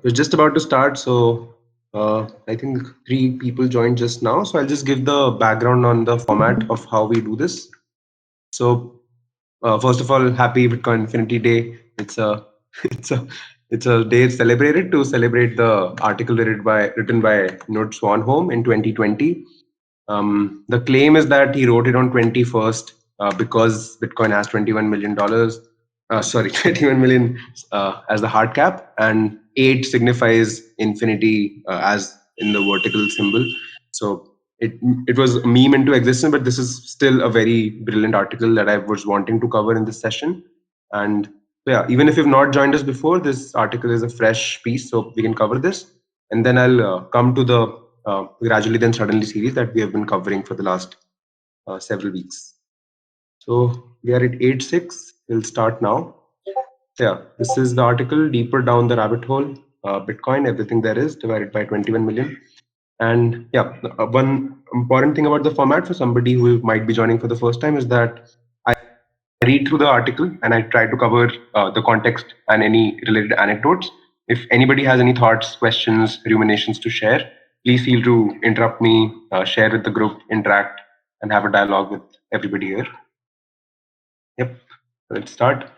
We're just about to start, so I think 3 people joined just now. So I'll just give the background on the format of how we do this. So first of all, happy Bitcoin Infinity Day. It's a it's a day celebrated to celebrate the article written by Nord Swanholm in 2020. The claim is that he wrote it on 21st because Bitcoin has $21 million. Sorry, 21 million as the hard cap, and 8 signifies infinity as in the vertical symbol. So it it was a meme into existence, but this is still a very brilliant article that I was wanting to cover in this session. And so yeah, even if you've not joined us before, this article is a fresh piece, so we can cover this. And then I'll come to the gradually then suddenly series that we have been covering for the last several weeks. So we are at 8.6. We'll start now. So yeah, this is the article, Deeper Down the Rabbit Hole, Bitcoin, everything there is, divided by 21 million. And yeah, one important thing about the format for somebody who might be joining for the first time is that I read through the article and I try to cover the context and any related anecdotes. If anybody has any thoughts, questions, ruminations to share, please feel to interrupt me, share with the group, interact, and have a dialogue with everybody here. Yep, let's start.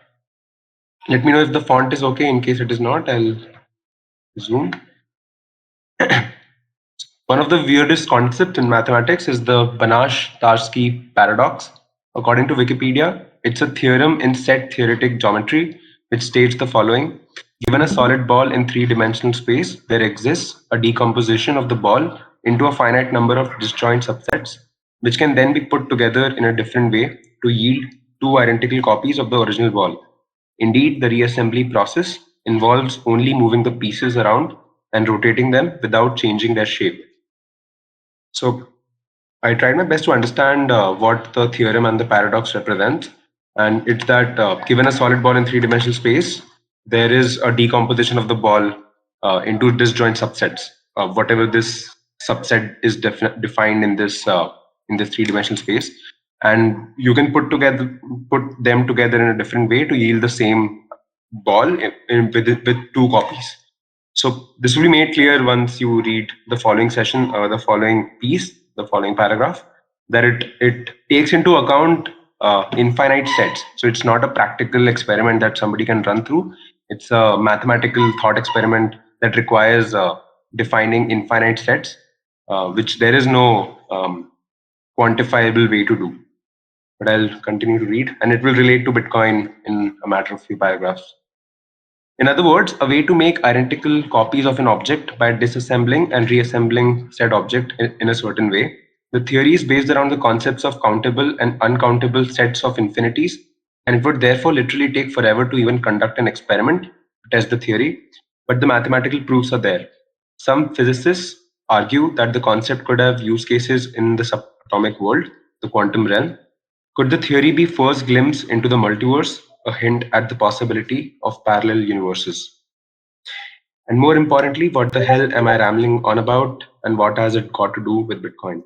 Let me know if the font is okay. In case it is not, I'll zoom. One of the weirdest concepts in mathematics is the Banach-Tarski paradox. According to Wikipedia, it's a theorem in set theoretic geometry which states the following. Given a solid ball in three-dimensional space, there exists a decomposition of the ball into a finite number of disjoint subsets, which can then be put together in a different way to yield two identical copies of the original ball. Indeed, the reassembly process involves only moving the pieces around and rotating them without changing their shape. So I tried my best to understand what the theorem and the paradox represent. And it's that given a solid ball in three-dimensional space, there is a decomposition of the ball into disjoint subsets. Whatever this subset is defined in this three-dimensional space, and you can put them together in a different way to yield the same ball with two copies. So this will be made clear once you read the following session, the following piece, the following paragraph, that it takes into account infinite sets. So it's not a practical experiment that somebody can run through. It's a mathematical thought experiment that requires defining infinite sets, which there is no quantifiable way to do. But I'll continue to read, and it will relate to Bitcoin in a matter of few paragraphs. In other words, a way to make identical copies of an object by disassembling and reassembling said object in a certain way. The theory is based around the concepts of countable and uncountable sets of infinities, and it would therefore literally take forever to even conduct an experiment to test the theory, but the mathematical proofs are there. Some physicists argue that the concept could have use cases in the subatomic world, the quantum realm. Could the theory be first glimpse into the multiverse, a hint at the possibility of parallel universes? And more importantly, what the hell am I rambling on about, and what has it got to do with Bitcoin?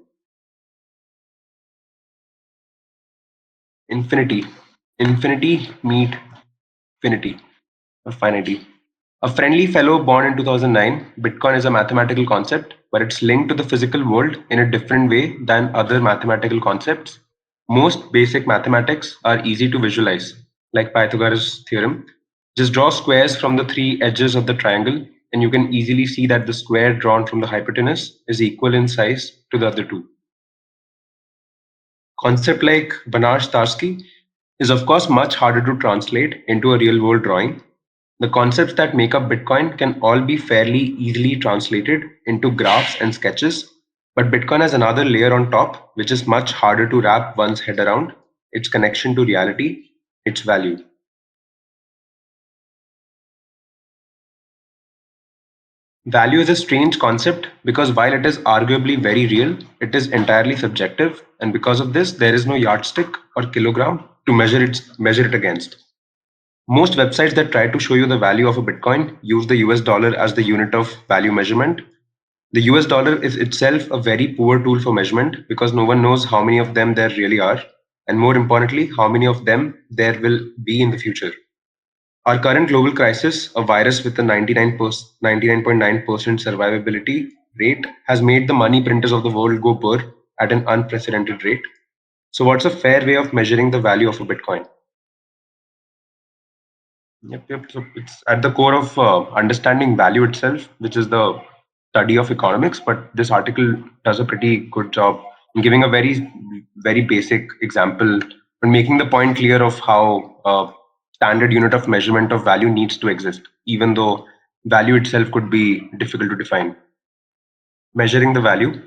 Infinity. Infinity meet finity, or finity. A friendly fellow born in 2009, Bitcoin is a mathematical concept, but it's linked to the physical world in a different way than other mathematical concepts. Most basic mathematics are easy to visualize, like Pythagoras' theorem. Just draw squares from the three edges of the triangle, and you can easily see that the square drawn from the hypotenuse is equal in size to the other two. Concept like Banach-Tarski is of course much harder to translate into a real world drawing. The concepts that make up Bitcoin can all be fairly easily translated into graphs and sketches, but Bitcoin has another layer on top, which is much harder to wrap one's head around: its connection to reality, its value. Value is a strange concept because while it is arguably very real, it is entirely subjective, and because of this, there is no yardstick or kilogram to measure it against. Most websites that try to show you the value of a Bitcoin use the US dollar as the unit of value measurement. The US dollar is itself a very poor tool for measurement because no one knows how many of them there really are, and more importantly, how many of them there will be in the future. Our current global crisis, a virus with a 99.9% survivability rate, has made the money printers of the world go burr at an unprecedented rate. So, what's a fair way of measuring the value of a Bitcoin? Yep. So it's at the core of understanding value itself, which is the study of economics. But this article does a pretty good job in giving a very basic example and making the point clear of how standard unit of measurement of value needs to exist, even though value itself could be difficult to define. Measuring the value.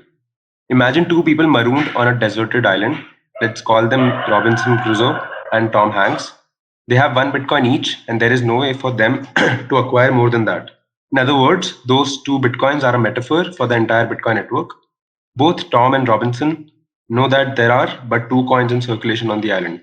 Imagine two people marooned on a deserted island. Let's call them Robinson Crusoe and Tom Hanks. They have one Bitcoin each, and there is no way for them to acquire more than that. In other words, those two Bitcoins are a metaphor for the entire Bitcoin network. Both Tom and Robinson know that there are but two coins in circulation on the island.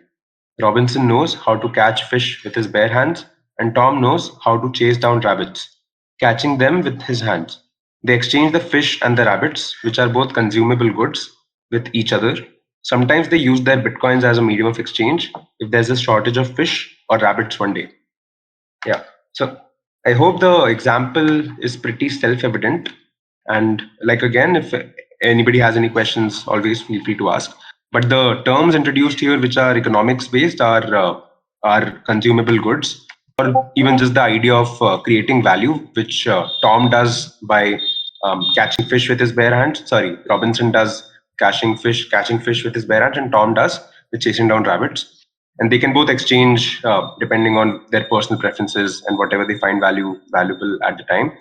Robinson knows how to catch fish with his bare hands, and Tom knows how to chase down rabbits, catching them with his hands. They exchange the fish and the rabbits, which are both consumable goods, with each other. Sometimes they use their bitcoins as a medium of exchange if there's a shortage of fish or rabbits one day. Yeah. So I hope the example is pretty self-evident. And like again, if anybody has any questions, always feel free to ask. But the terms introduced here, which are economics based, are consumable goods, or even just the idea of creating value, which Tom does by catching fish with his bare hands. Sorry, Robinson does catching fish with his bare hands, and Tom does with chasing down rabbits, and they can both exchange depending on their personal preferences and whatever they find valuable at the time,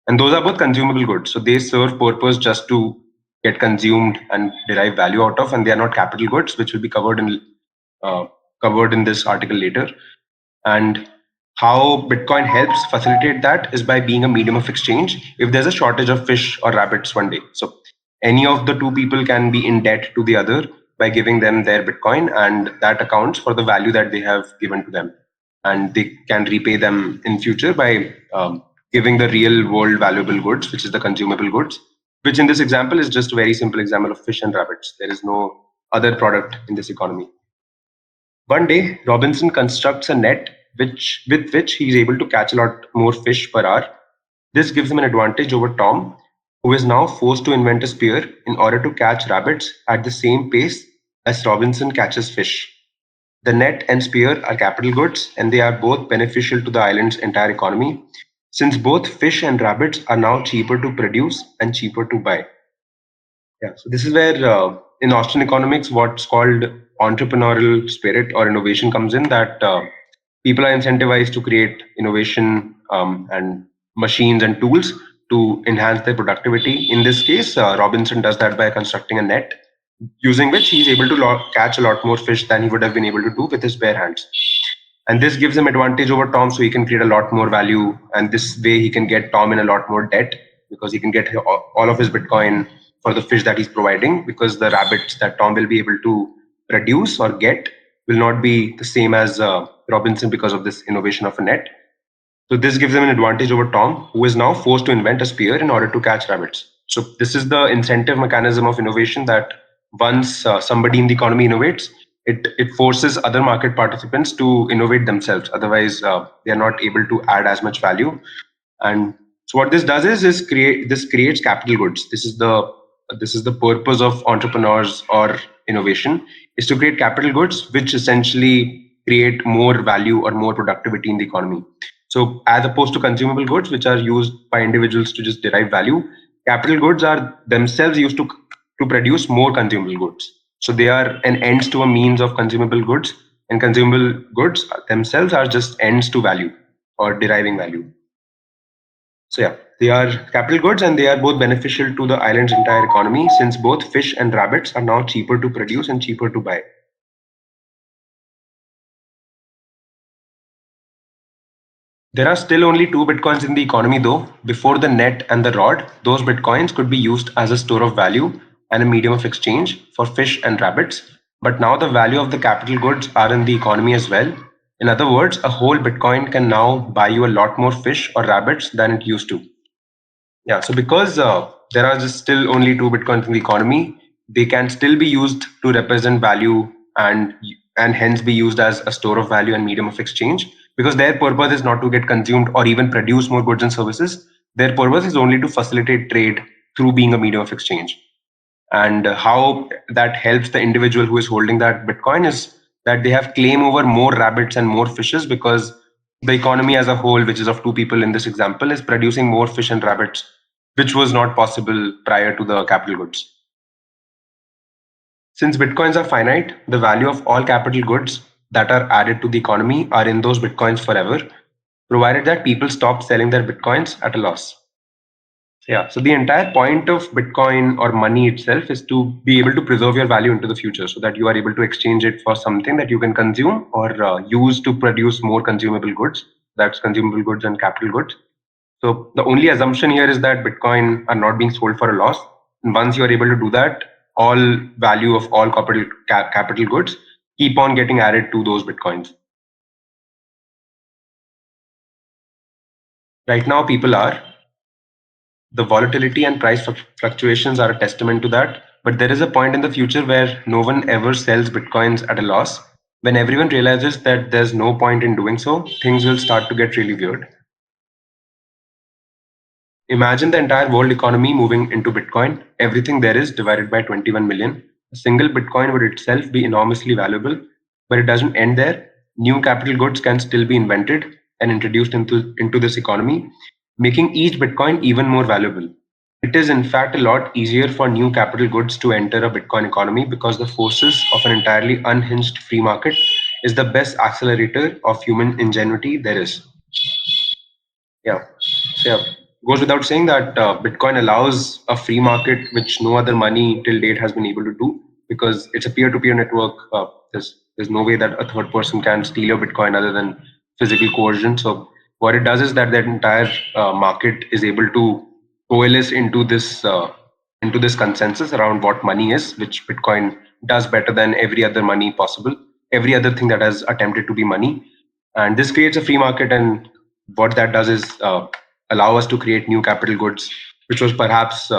and those are both consumable goods, so they serve purpose just to get consumed and derive value out of, and they are not capital goods, which will be uh, covered in this article later. And how Bitcoin helps facilitate that is by being a medium of exchange if there's a shortage of fish or rabbits one day. So any of the two people can be in debt to the other by giving them their Bitcoin, and that accounts for the value that they have given to them. And they can repay them in future by giving the real world valuable goods, which is the consumable goods, which in this example is just a very simple example of fish and rabbits. There is no other product in this economy. One day, Robinson constructs a net with which he is able to catch a lot more fish per hour. This gives him an advantage over Tom, who is now forced to invent a spear in order to catch rabbits at the same pace as Robinson catches fish. The net and spear are capital goods, and they are both beneficial to the island's entire economy, since both fish and rabbits are now cheaper to produce and cheaper to buy. Yeah, so this is where in Austrian economics, what's called entrepreneurial spirit or innovation comes in. That people are incentivized to create innovation and machines and tools to enhance their productivity. In this case, Robinson does that by constructing a net, using which he's able to catch a lot more fish than he would have been able to do with his bare hands, and this gives him advantage over Tom, so he can create a lot more value, and this way he can get Tom in a lot more debt because he can get all of his Bitcoin for the fish that he's providing, because the rabbits that Tom will be able to produce or get will not be the same as Robinson because of this innovation of a net. So this gives him an advantage over Tom, who is now forced to invent a spear in order to catch rabbits. So this is the incentive mechanism of innovation, that once somebody in the economy innovates, it forces other market participants to innovate themselves. Otherwise, they are not able to add as much value. And so what this does is creates capital goods. This is the purpose of entrepreneurs or innovation, is to create capital goods which essentially create more value or more productivity in the economy. So as opposed to consumable goods, which are used by individuals to just derive value, capital goods are themselves used to produce more consumable goods. So they are an ends to a means of consumable goods, and consumable goods themselves are just ends to value or deriving value. So yeah, they are capital goods, and they are both beneficial to the island's entire economy, since both fish and rabbits are now cheaper to produce and cheaper to buy. There are still only two bitcoins in the economy though. Before the net and the rod, those bitcoins could be used as a store of value and a medium of exchange for fish and rabbits. But now the value of the capital goods are in the economy as well. In other words, a whole bitcoin can now buy you a lot more fish or rabbits than it used to. Yeah, so because there are just still only two bitcoins in the economy, they can still be used to represent value, and hence be used as a store of value and medium of exchange. because their purpose is not to get consumed or even produce more goods and services. Their purpose is only to facilitate trade through being a medium of exchange. And how that helps the individual who is holding that Bitcoin is that they have claim over more rabbits and more fishes, because the economy as a whole, which is of two people in this example, is producing more fish and rabbits, which was not possible prior to the capital goods. Since bitcoins are finite, the value of all capital goods that are added to the economy are in those bitcoins forever, provided that people stop selling their bitcoins at a loss. Yeah, so the entire point of Bitcoin or money itself is to be able to preserve your value into the future so that you are able to exchange it for something that you can consume or use to produce more consumable goods. That's consumable goods and capital goods. So the only assumption here is that Bitcoin are not being sold for a loss. And once you are able to do that, all value of all capital goods keep on getting added to those Bitcoins. Right now, people are. The volatility and price fluctuations are a testament to that. But there is a point in the future where no one ever sells bitcoins at a loss. When everyone realizes that there's no point in doing so, things will start to get really weird. Imagine the entire world economy moving into Bitcoin, everything there is divided by 21 million. A single Bitcoin would itself be enormously valuable, but it doesn't end there. New capital goods can still be invented and introduced into this economy, making each Bitcoin even more valuable. It is, in fact, a lot easier for new capital goods to enter a Bitcoin economy because the forces of an entirely unhinged free market is the best accelerator of human ingenuity there is. Yeah. So, yeah. Goes without saying that Bitcoin allows a free market which no other money till date has been able to do, because it's a peer-to-peer network. There's no way that a third person can steal your Bitcoin other than physical coercion. So what it does is that that entire market is able to coalesce into this consensus around what money is, which Bitcoin does better than every other money possible, every other thing that has attempted to be money. And this creates a free market, and what that does is allow us to create new capital goods, which was perhaps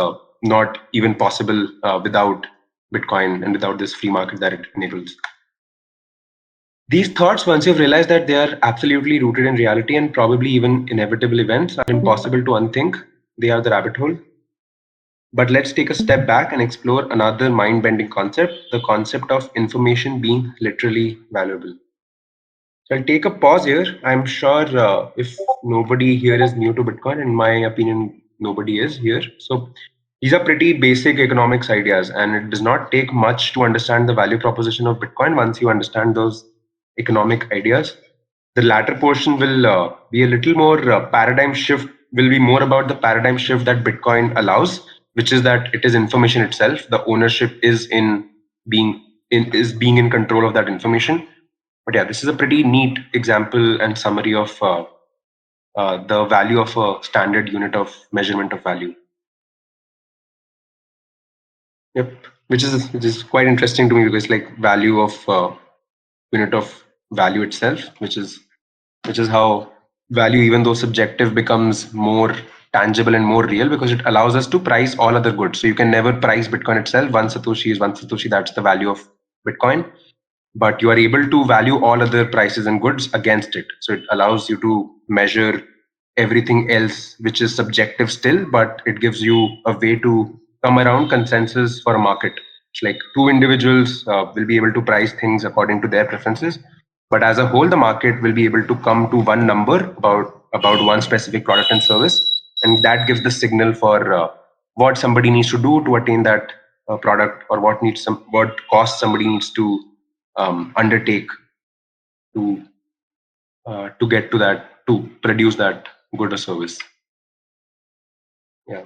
not even possible without Bitcoin and without this free market that it enables. These thoughts, once you've realized that they are absolutely rooted in reality and probably even inevitable events, are impossible to unthink. They are the rabbit hole. But let's take a step back and explore another mind bending concept, the concept of information being literally valuable. So I'll take a pause here. I'm sure if nobody here is new to Bitcoin, in my opinion, nobody is here. So these are pretty basic economics ideas, and it does not take much to understand the value proposition of Bitcoin once you understand those economic ideas. The latter portion will be a little more paradigm shift, will be more about the paradigm shift that Bitcoin allows, which is that it is information itself. The ownership is in being in control of that information. But yeah, this is a pretty neat example and summary of the value of a standard unit of measurement of value. Yep, which is quite interesting to me because like value of unit of value itself, which is how value, even though subjective, becomes more tangible and more real because it allows us to price all other goods. So you can never price Bitcoin itself. One Satoshi is one Satoshi. That's the value of Bitcoin, but you are able to value all other prices and goods against it. So it allows you to measure everything else, which is subjective still, but it gives you a way to come around consensus for a market. It's like two individuals will be able to price things according to their preferences, but as a whole, the market will be able to come to one number about one specific product and service, and that gives the signal for what somebody needs to do to attain that product, or what cost somebody needs to undertake to to get to that, to produce that good or service. Yeah,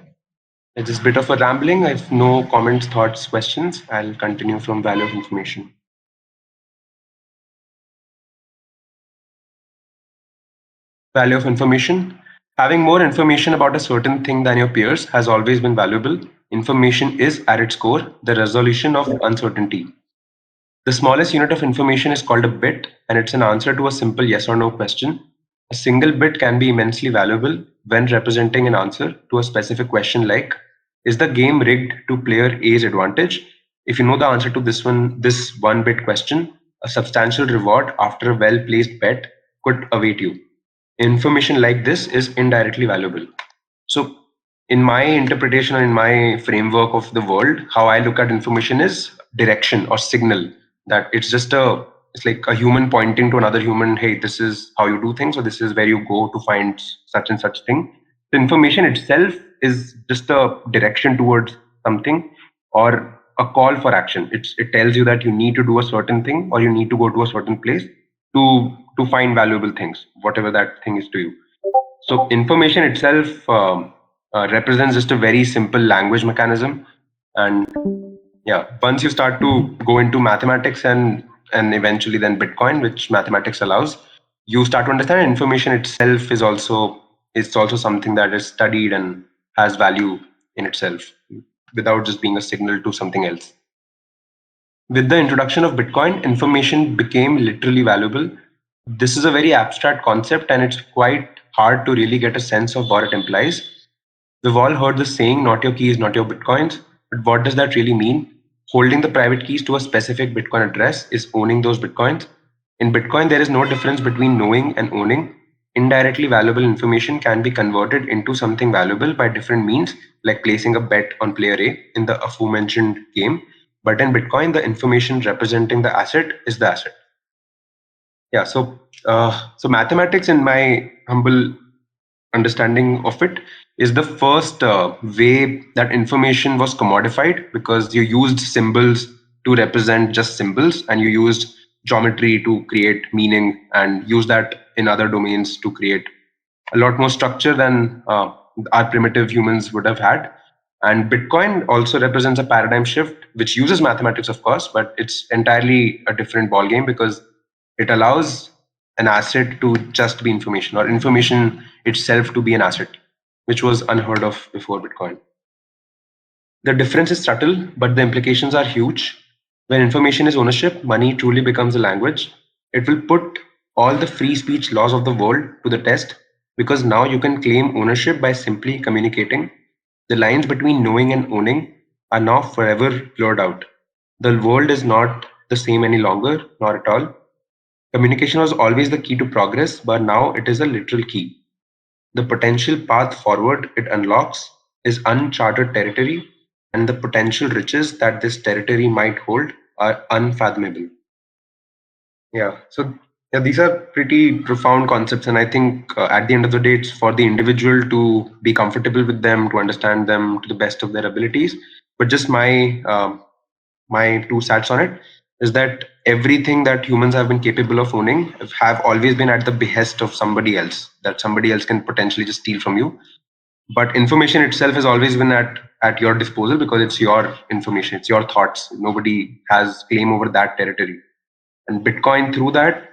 it's just a bit of a rambling. If no comments, thoughts, questions, I'll continue from value of information. Value of information. Having more information about a certain thing than your peers has always been valuable. Information is, at its core, the resolution of uncertainty. The smallest unit of information is called a bit, and it's an answer to a simple yes or no question. A single bit can be immensely valuable when representing an answer to a specific question like, is the game rigged to player A's advantage? If you know the answer to this one bit question, a substantial reward after a well placed bet could await you. Information like this is indirectly valuable. So, in my interpretation or in my framework of the world, how I look at information is direction or signal. That it's like a human pointing to another human, hey, this is how you do things, or this is where you go to find such and such thing. The information itself is just a direction towards something or a call for action. It tells you that you need to do a certain thing or you need to go to a certain place to find valuable things, whatever that thing is to you. So information itself represents just a very simple language mechanism, and yeah, once you start to go into mathematics and eventually then Bitcoin, which mathematics allows, you start to understand information itself is also something that is studied and has value in itself, without just being a signal to something else. With the introduction of Bitcoin, information became literally valuable. This is a very abstract concept and it's quite hard to really get a sense of what it implies. We've all heard the saying, not your keys, not your Bitcoins. But what does that really mean? Holding the private keys to a specific Bitcoin address is owning those Bitcoins. In Bitcoin, there is no difference between knowing and owning. Indirectly valuable information can be converted into something valuable by different means, like placing a bet on player A in the aforementioned game. But in Bitcoin, the information representing the asset is the asset. Yeah, so mathematics, in my humble understanding of it, is the first way that information was commodified, because you used symbols to represent just symbols and you used geometry to create meaning and use that in other domains to create a lot more structure than our primitive humans would have had. And Bitcoin also represents a paradigm shift which uses mathematics, of course, but it's entirely a different ballgame, because it allows an asset to just be information, or information itself to be an asset, which was unheard of before Bitcoin. The difference is subtle, but the implications are huge. When information is ownership, money truly becomes a language. It will put all the free speech laws of the world to the test, because now you can claim ownership by simply communicating. The lines between knowing and owning are now forever blurred out. The world is not the same any longer, not at all. Communication was always the key to progress, but now it is a literal key. The potential path forward it unlocks is uncharted territory, and the potential riches that this territory might hold are unfathomable. Yeah, so yeah, these are pretty profound concepts, and I think at the end of the day, it's for the individual to be comfortable with them, to understand them to the best of their abilities. But just my two sats on it is that everything that humans have been capable of owning have always been at the behest of somebody else, that somebody else can potentially just steal from you. But information itself has always been at your disposal, because it's your information, it's your thoughts. Nobody has claim over that territory. And Bitcoin, through that,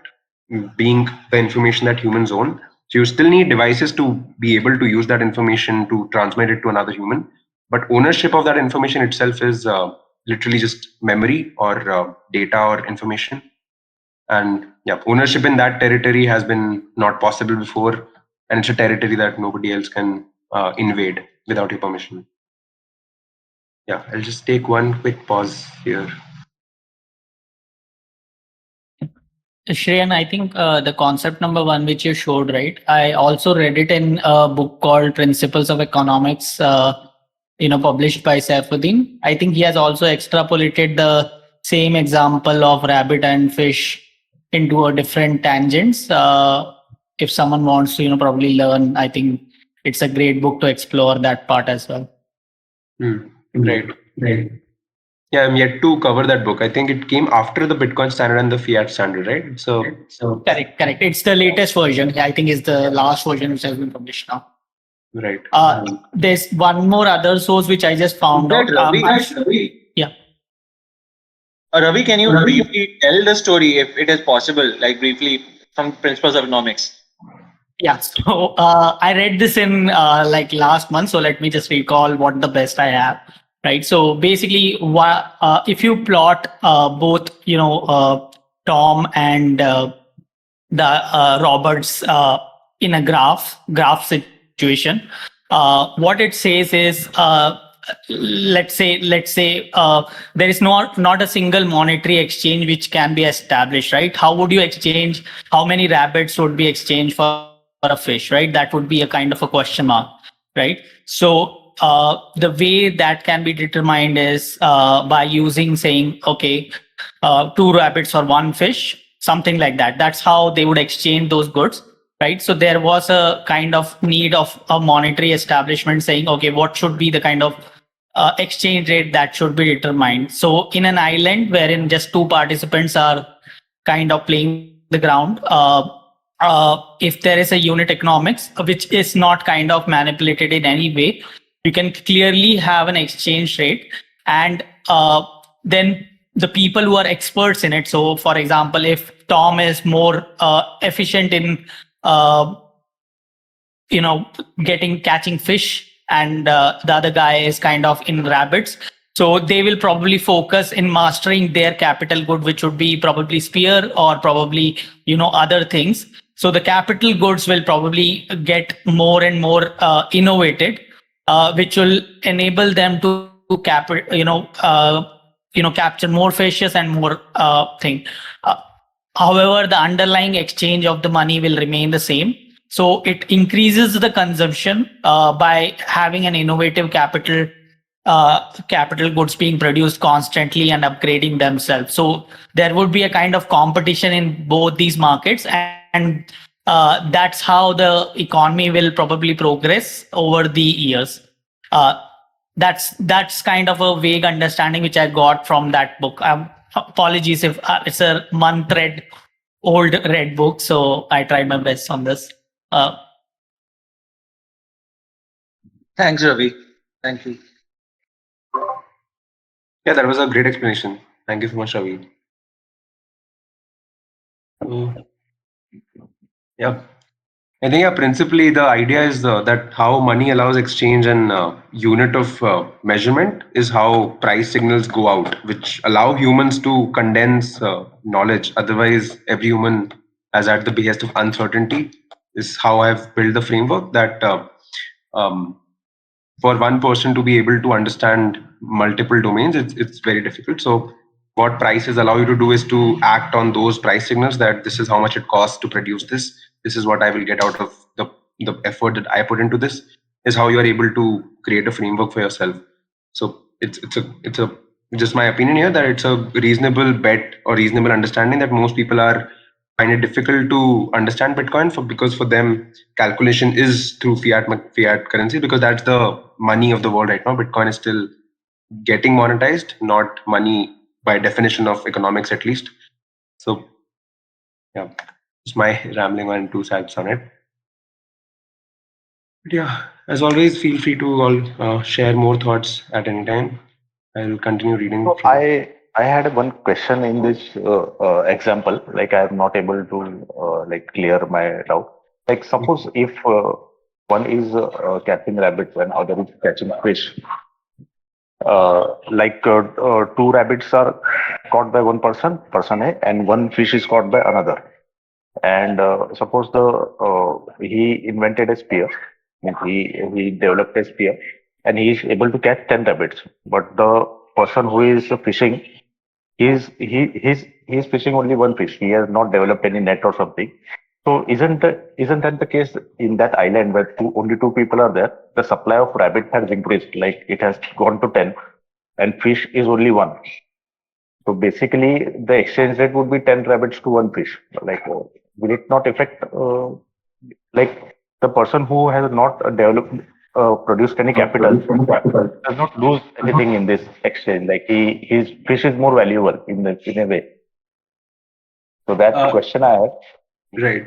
being the information that humans own, so you still need devices to be able to use that information to transmit it to another human, but ownership of that information itself is literally just memory or data or information. And yeah, ownership in that territory has been not possible before, and it's a territory that nobody else can invade without your permission. Yeah, I'll just take one quick pause here. Shreyan, I think the concept number one, which you showed, right? I also read it in a book called Principles of Economics, published by Saifuddin. I think he has also extrapolated the same example of rabbit and fish into a different tangents. If someone wants to, probably learn, I think it's a great book to explore that part as well. Right. Right. Yeah, I'm yet to cover that book. I think it came after the Bitcoin standard and the fiat standard, right? So Correct. It's the latest version. I think it's the last version which has been published now. Right. There's one more other source which I just found out. Ravi? Yeah. Ravi, can you briefly tell the story, if it is possible, like briefly from Principles of Economics? Yeah. So I read this in like last month. So let me just recall what the best I have. Right. So basically, if you plot both, Tom and the Roberts in a graph situation, what it says is let's say there is not a single monetary exchange which can be established, right? How would you exchange? How many rabbits would be exchanged for a fish, right? That would be a kind of a question mark, right? So the way that can be determined is by using saying, okay, two rabbits or one fish, something like that. That's how they would exchange those goods, right? So there was a kind of need of a monetary establishment saying, okay, what should be the kind of exchange rate that should be determined. So in an island wherein just two participants are kind of playing the ground, if there is a unit economics which is not kind of manipulated in any way, you can clearly have an exchange rate, and then the people who are experts in it. So, for example, if Tom is more efficient in uh, getting catching fish, and the other guy is kind of in rabbits, so they will probably focus in mastering their capital good, which would be probably spear or probably other things. So the capital goods will probably get more and more innovated, which will enable them to capture more fishes and more thing. uh, However, the underlying exchange of the money will remain the same. So it increases the consumption by having an innovative capital goods being produced constantly and upgrading themselves. So there would be a kind of competition in both these markets, and that's how the economy will probably progress over the years. Uh, that's kind of a vague understanding which I got from that book. Apologies if it's a month read old red book, so I tried my best on this. Uh, Thanks, Ravi. Thank you. Yeah, that was a great explanation. Thank you so much, Ravi. So, yeah. I think, yeah, principally the idea is that how money allows exchange and unit of measurement is how price signals go out, which allow humans to condense knowledge. Otherwise, every human, as at the behest of uncertainty, is how I've built the framework that um, for one person to be able to understand multiple domains, it's very difficult. So what prices allow you to do is to act on those price signals, that this is how much it costs to produce this is what I will get out of the effort that I put into this, is how you are able to create a framework for yourself. So it's a just my opinion here, that it's a reasonable bet or reasonable understanding that most people are find it difficult to understand Bitcoin, because for them calculation is through fiat currency, because that's the money of the world right now. Bitcoin is still getting monetized, not money by definition of economics, at least. So yeah, it's my rambling on two sides on it. But yeah, as always, feel free to all share more thoughts at any time. I'll continue reading So from. I had one question in this example. Like I am not able to like clear my doubt. Like suppose if one is catching rabbits and other is catching fish. Two rabbits are caught by one person, person A, and one fish is caught by another. And suppose he invented a spear, means he developed a spear, and he is able to catch 10 rabbits. But the person who is fishing, he's fishing only one fish. He has not developed any net or something. So isn't that the case in that island where only two people are there? The supply of rabbit has increased, like it has gone to 10, and fish is only one. So basically, the exchange rate would be 10 rabbits to one fish. Will it not affect, like the person who has not developed, produced any capital does not lose anything in this exchange. Like his fish is more valuable in a way. So that Uh, question I have. right.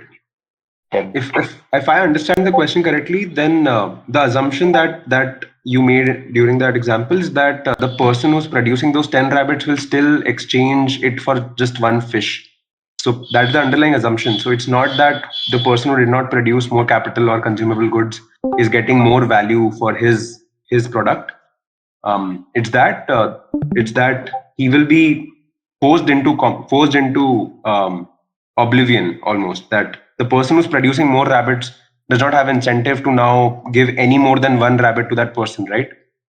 Can, If I understand the question correctly, then the assumption that you made during that example is that the person who's producing those 10 rabbits will still exchange it for just one fish. So that's the underlying assumption. So it's not that the person who did not produce more capital or consumable goods is getting more value for his product. It's that he will be forced into oblivion almost, that the person who's producing more rabbits does not have incentive to now give any more than one rabbit to that person, right?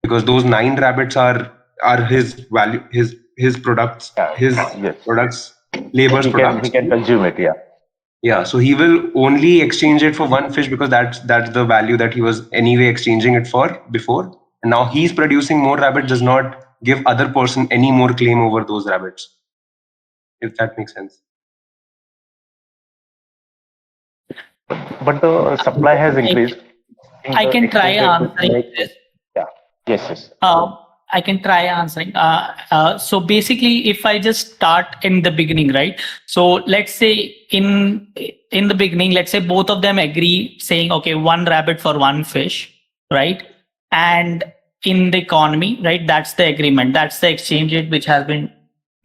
because those 9 rabbits are his value, his products, his Yes. products, labor's He products. can consume it. Yeah. Yeah, so he will only exchange it for one fish because that's the value that he was anyway exchanging it for before. And now he's producing more rabbits does not give other person any more claim over those rabbits. If that makes sense. But the supply has increased. I The can try exchange rate will answering make. this. Yeah. Yes. I can try answering. So basically, if I just start in the beginning, right? So let's say in the beginning, let's say both of them agree, saying, okay, 1 rabbit for 1 fish, right? And in the economy, right? That's the agreement. That's the exchange rate which has been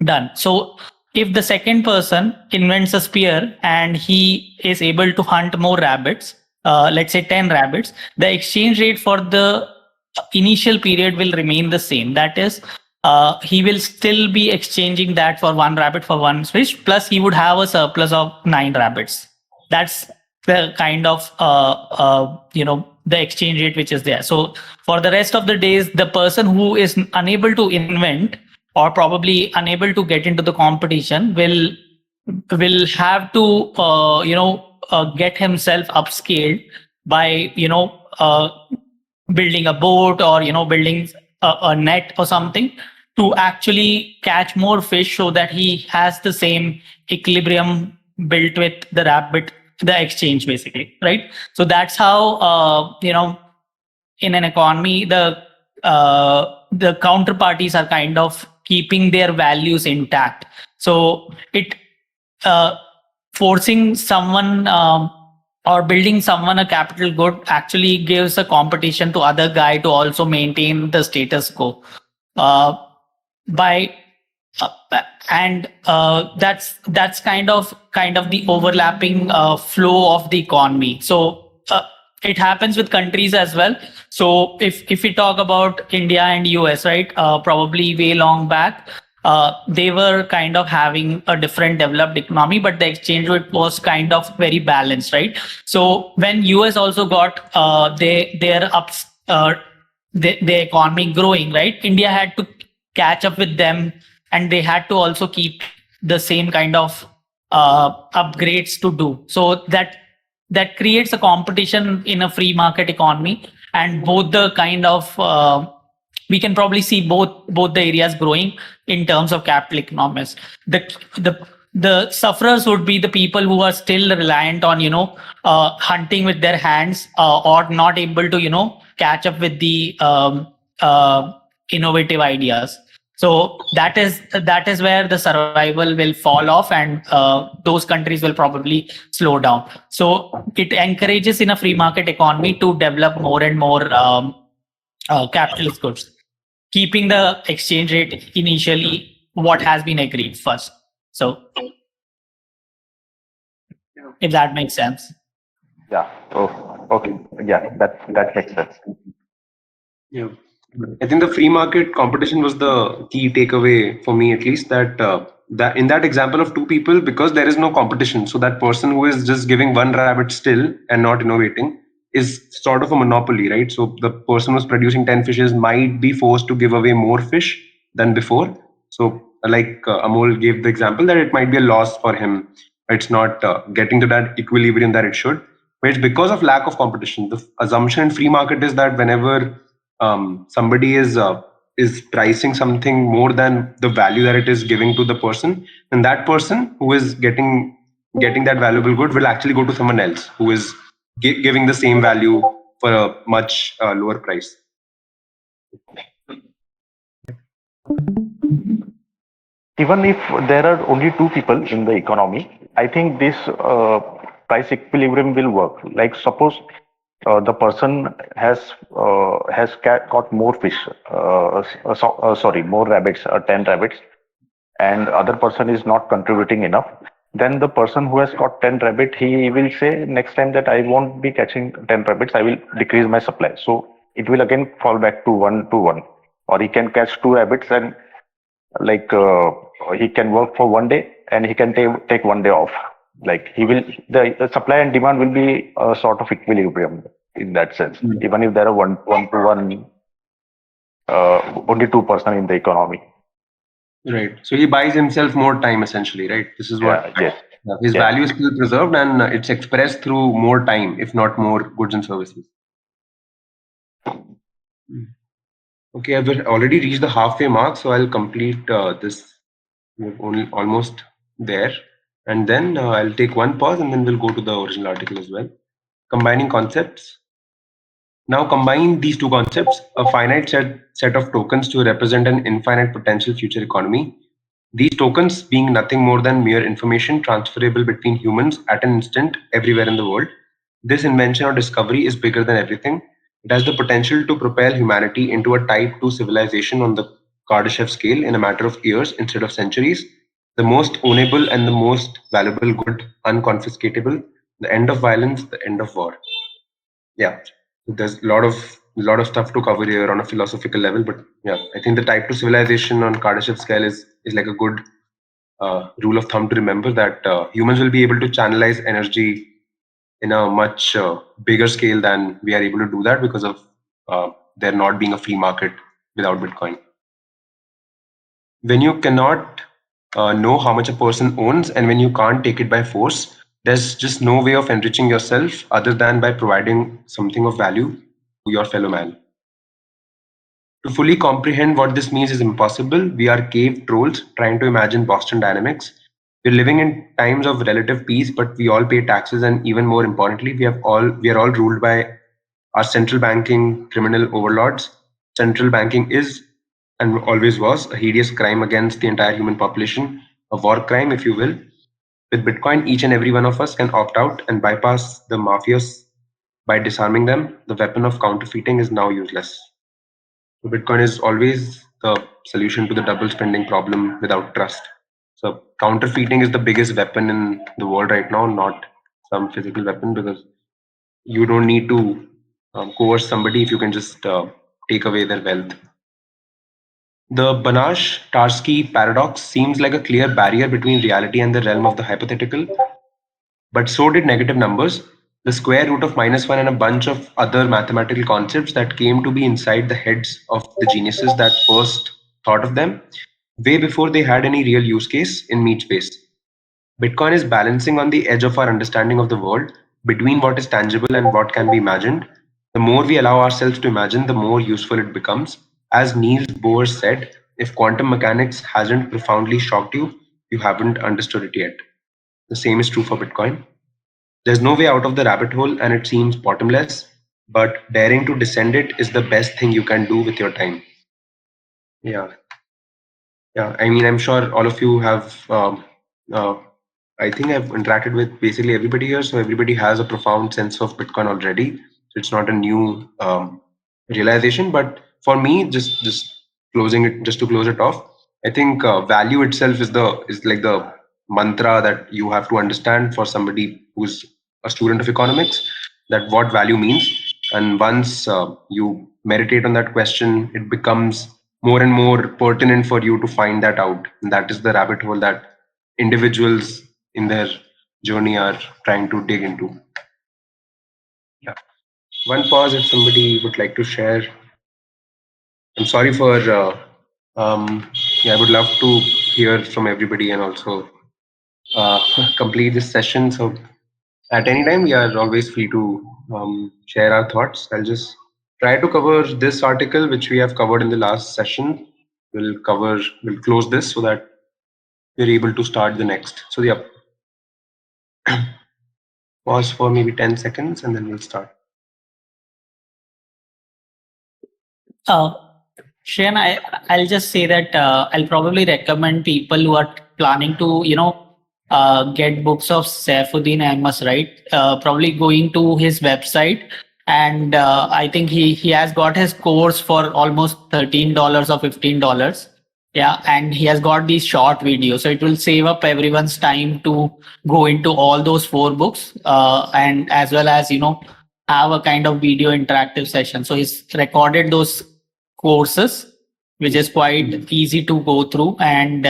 done. So if the second person invents a spear and he is able to hunt more rabbits, let's say 10 rabbits, the exchange rate for the initial period will remain the same. That is, he will still be exchanging that for 1 rabbit for 1 fish, plus he would have a surplus of 9 rabbits. That's the kind of the exchange rate which is there. So for the rest of the days, the person who is unable to invent or probably unable to get into the competition will have to get himself upscaled by building a boat or building a net or something to actually catch more fish so that he has the same equilibrium built with the rabbit, the exchange, basically, right? So that's how in an economy the counterparties are kind of keeping their values intact. So it forcing someone or building someone a capital good actually gives a competition to other guy to also maintain the status quo by and that's kind of the overlapping flow of the economy. So it happens with countries as well. So if we talk about India and US, right, probably way long back, they were kind of having a different developed economy, but the exchange rate was kind of very balanced, right? So when US also got their ups, their economy growing, right, India had to catch up with them, and they had to also keep the same kind of upgrades to do. So that creates a competition in a free market economy, and both the kind of we can probably see both the areas growing in terms of capital economics. The sufferers would be the people who are still reliant on hunting with their hands, or not able to catch up with the innovative ideas. So that is where the survival will fall off, and those countries will probably slow down. So it encourages in a free market economy to develop more and more capitalist goods, keeping the exchange rate initially what has been agreed first. So if that makes sense. Yeah. Oh, okay. Yeah, that makes sense. Yeah. I think the free market competition was the key takeaway for me, at least, that in that example of two people, because there is no competition, so that person who is just giving one rabbit still and not innovating is sort of a monopoly, right? So the person who's producing 10 fishes might be forced to give away more fish than before. So, like Amol gave the example, that it might be a loss for him. It's not getting to that equilibrium that it should. But it's because of lack of competition. The assumption in free market is that whenever somebody is pricing something more than the value that it is giving to the person, and that person who is getting that valuable good will actually go to someone else who is giving the same value for a much lower price. Even if there are only two people in the economy, I think this price equilibrium will work. Like suppose the person has caught more fish, sorry, more rabbits, 10 rabbits, and other person is not contributing enough. Then the person who has caught 10 rabbit, he will say next time that I won't be catching 10 rabbits, I will decrease my supply. So it will again fall back to 1 to 1. Or he can catch 2 rabbits and like he can work for one day and he can take one day off. Like he will, the supply and demand will be a sort of equilibrium in that sense, even if there are 1 to 1 only 2% in the economy. Right. So he buys himself more time essentially, right? This is what Yes, his yes. value is still preserved and it's expressed through more time, if not more goods and services. Okay, I've already reached the halfway mark, so I'll complete this. We're only almost there. And then I'll take one pause and then we'll go to the original article as well. Combining concepts. Now combine these two concepts, a finite set of tokens to represent an infinite potential future economy. These tokens being nothing more than mere information transferable between humans at an instant everywhere in the world. This invention or discovery is bigger than everything. It has the potential to propel humanity into a type 2 civilization on the Kardashev scale in a matter of years instead of centuries. The most ownable and the most valuable good, unconfiscatable, the end of violence, the end of war. Yeah, there's a lot of stuff to cover here on a philosophical level, but yeah, I think the type 2 civilization on Kardashev scale is like a good rule of thumb to remember that humans will be able to channelize energy in a much bigger scale than we are able to do that because of there not being a free market without Bitcoin. When you cannot know how much a person owns and when you can't take it by force, there's just no way of enriching yourself other than by providing something of value to your fellow man. To fully comprehend what this means is impossible. We are cave trolls trying to imagine Boston Dynamics. We're living in times of relative peace, but we all pay taxes, and even more importantly, we are all ruled by our central banking criminal overlords. Central banking is and always was a hideous crime against the entire human population, a war crime, if you will. With Bitcoin, each and every one of us can opt out and bypass the mafias by disarming them. The weapon of counterfeiting is now useless. So Bitcoin is always the solution to the double spending problem without trust. So counterfeiting is the biggest weapon in the world right now, not some physical weapon, because you don't need to coerce somebody if you can just take away their wealth. The Banach-Tarski paradox seems like a clear barrier between reality and the realm of the hypothetical, but so did negative numbers, the square root of -1, and a bunch of other mathematical concepts that came to be inside the heads of the geniuses that first thought of them, way before they had any real use case in meat space. Bitcoin is balancing on the edge of our understanding of the world between what is tangible and what can be imagined. The more we allow ourselves to imagine, the more useful it becomes. As Niels Bohr said, if quantum mechanics hasn't profoundly shocked you, you haven't understood it yet. The same is true for Bitcoin. There's no way out of the rabbit hole and it seems bottomless, but daring to descend it is the best thing you can do with your time. Yeah. Yeah, I mean, I'm sure all of you have. Uh, I think I've interacted with basically everybody here, so everybody has a profound sense of Bitcoin already. So it's not a new realization, but for me, just closing it, just to close it off, I think value itself is like the mantra that you have to understand for somebody who's a student of economics. That what value means, and once you meditate on that question, it becomes more and more pertinent for you to find that out. And that is the rabbit hole that individuals in their journey are trying to dig into. Yeah. One pause if somebody would like to share. I'm sorry for, yeah, I would love to hear from everybody and also complete this session. So at any time, we are always free to share our thoughts. I'll just try to cover this article, which we have covered in the last session. We'll close this so that we're able to start the next. So yeah, pause for maybe 10 seconds and then we'll start. Shreyan, I'll just say that I'll probably recommend people who are planning to, get books of Saifuddin Ahmad, right? Probably going to his website, and I think he has got his course for almost $13 or $15. Yeah, and he has got these short videos, so it will save up everyone's time to go into all those four books, and as well as have a kind of video interactive session. So he's recorded those courses, which is quite easy to go through, and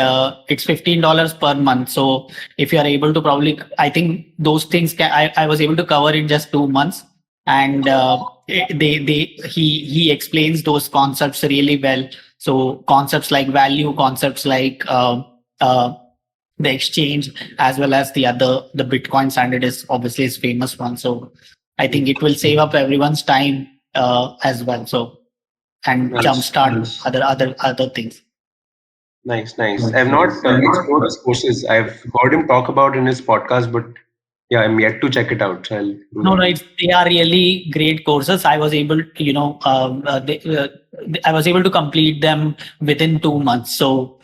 it's $15 per month. So if you are able to, probably, I think those things I was able to cover in just 2 months. and he explains those concepts really well. So concepts like value, concepts like the exchange, as well as the Bitcoin standard is obviously his famous one. So I think it will save up everyone's time as well. So and Nice, jumpstart nice, other things. nice. I've not explored his courses. I've heard him talk about in his podcast, but yeah, I'm yet to check it out. So I'll do No, that. right. They are really great courses. I was able to, I was able to complete them within 2 months. So,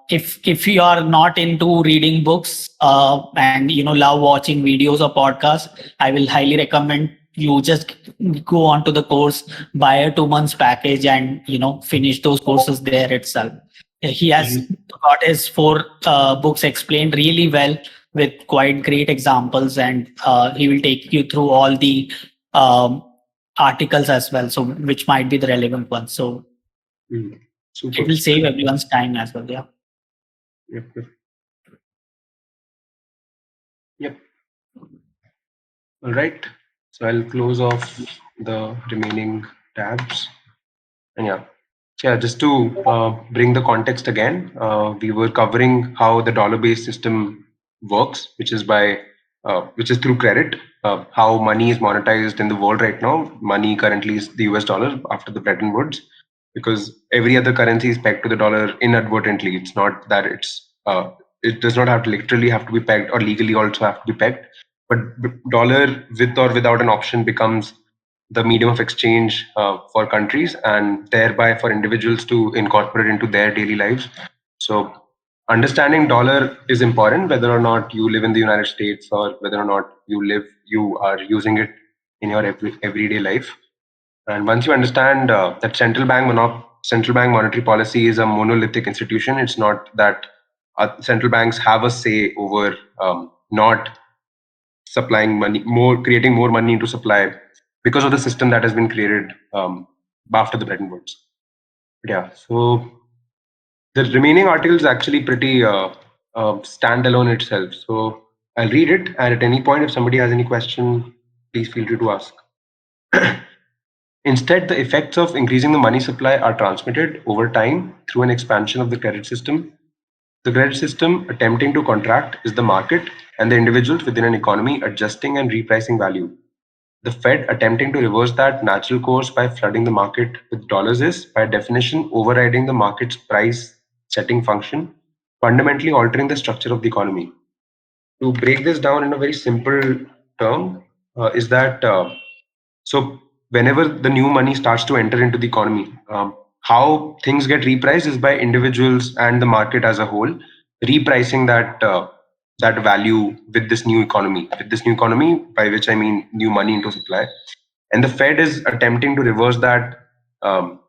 if you are not into reading books, and love watching videos or podcasts, I will highly recommend you just go onto the course, buy a 2 months package, and finish those courses there itself. He has got his four books explained really well with quite great examples, and he will take you through all the um, articles as well, so which might be the relevant ones. So Mm. it Super. will save everyone's time as well. Yeah. Yep, yep, yep. All right. So I'll close off the remaining tabs. And yeah. So yeah, just to bring the context again, we were covering how the dollar-based system works, which is through credit. How money is monetized in the world right now. Money currently is the US dollar after the Bretton Woods, because every other currency is pegged to the dollar inadvertently. It's not that it does not have to literally have to be pegged, or legally also have to be pegged. But dollar with or without an option becomes the medium of exchange for countries, and thereby for individuals to incorporate into their daily lives. So understanding dollar is important, whether or not you live in the United States, or whether or not you are using it in your everyday life. And once you understand that central bank monetary policy is a monolithic institution, it's not that central banks have a say over not supplying money, creating more money into supply, because of the system that has been created after the Bretton Woods. But yeah, so the remaining article is actually pretty standalone itself. So I'll read it, and at any point, if somebody has any question, please feel free to ask. Instead, the effects of increasing the money supply are transmitted over time through an expansion of the credit system. The credit system attempting to contract is the market, and the individuals within an economy adjusting and repricing value. The Fed attempting to reverse that natural course by flooding the market with dollars is, by definition, overriding the market's price setting function, fundamentally altering the structure of the economy. To break this down in a very simple term, is that so whenever the new money starts to enter into the economy, how things get repriced is by individuals and the market as a whole repricing that value with this new economy. With this new economy, by which I mean new money into supply, and the Fed is attempting to reverse um,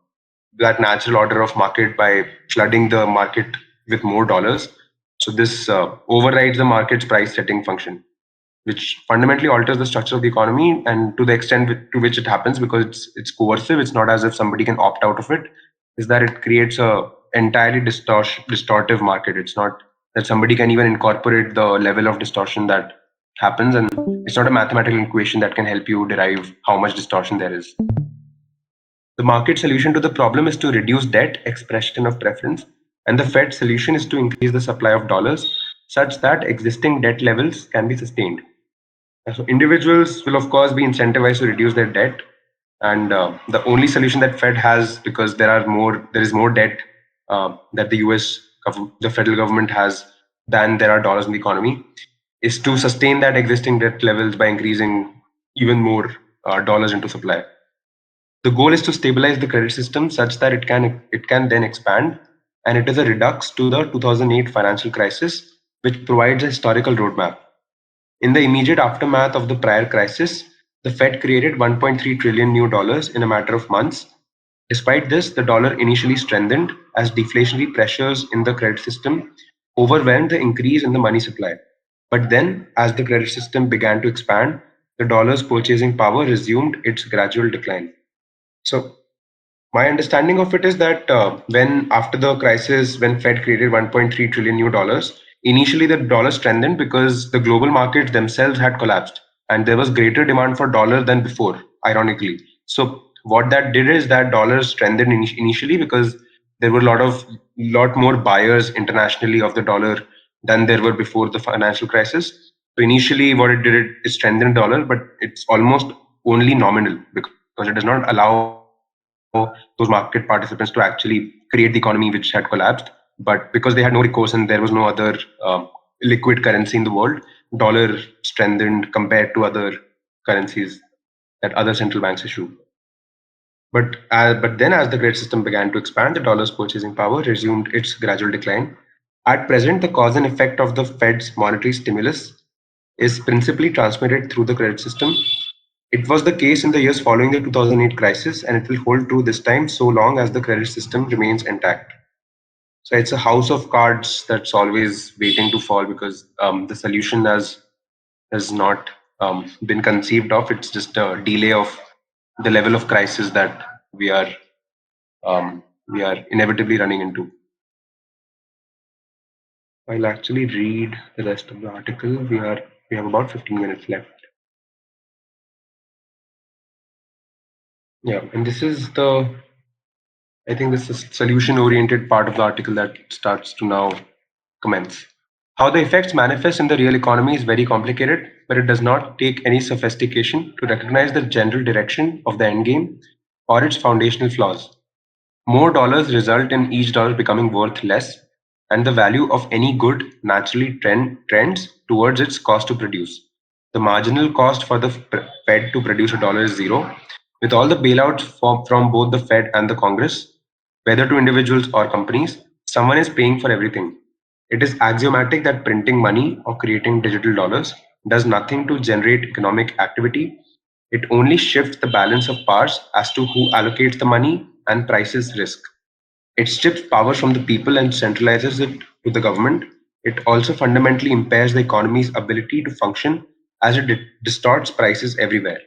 that natural order of market by flooding the market with more dollars. So this overrides the market's price setting function, which fundamentally alters the structure of the economy. And to the extent to which it happens, because it's coercive, it's not as if somebody can opt out of it, is that it creates a entirely distortive market. It's not that somebody can even incorporate the level of distortion that happens, and it's not a mathematical equation that can help you derive how much distortion there is. The market solution to the problem is to reduce debt, expression of preference, and the Fed solution is to increase the supply of dollars such that existing debt levels can be sustained. So individuals will, of course, be incentivized to reduce their debt, and the only solution that Fed has, because there is more debt that the federal government has than there are dollars in the economy, is to sustain that existing debt levels by increasing even more dollars into supply. The goal is to stabilize the credit system such that it can then expand, and it is a redux to the 2008 financial crisis, which provides a historical roadmap. In the immediate aftermath of the prior crisis, the Fed created 1.3 trillion new dollars in a matter of months. Despite this, the dollar initially strengthened as deflationary pressures in the credit system overwhelmed the increase in the money supply. But then, as the credit system began to expand, the dollar's purchasing power resumed its gradual decline. So, my understanding of it is that when after the crisis, when Fed created 1.3 trillion new dollars, initially the dollar strengthened because the global markets themselves had collapsed, and there was greater demand for dollar than before, ironically. So what that did is that dollar strengthened initially because there were lot more buyers internationally of the dollar than there were before the financial crisis. So initially, what it did is strengthen dollar, but it's almost only nominal because it does not allow those market participants to actually create the economy which had collapsed. But because they had no recourse and there was no other liquid currency in the world, dollar strengthened compared to other currencies that other central banks issue. But then, as the credit system began to expand, the dollar's purchasing power resumed its gradual decline. At present, the cause and effect of the Fed's monetary stimulus is principally transmitted through the credit system. It was the case in the years following the 2008 crisis, and it will hold true this time so long as the credit system remains intact. So it's a house of cards that's always waiting to fall because the solution has not been conceived of. It's just a delay of the level of crisis that we are inevitably running into. I'll actually read the rest of the article. We have about 15 minutes left. Yeah, and this is the I think this is solution oriented part of the article that starts to now commence. How the effects manifest in the real economy is very complicated, but it does not take any sophistication to recognize the general direction of the endgame or its foundational flaws. More dollars result in each dollar becoming worth less, and the value of any good naturally trends towards its cost to produce. The marginal cost for the Fed to produce a dollar is zero. With all the bailouts from both the Fed and the Congress, whether to individuals or companies, someone is paying for everything. It is axiomatic that printing money or creating digital dollars does nothing to generate economic activity. It only shifts the balance of powers as to who allocates the money and prices risk. It strips power from the people and centralizes it to the government. It also fundamentally impairs the economy's ability to function as it distorts prices everywhere.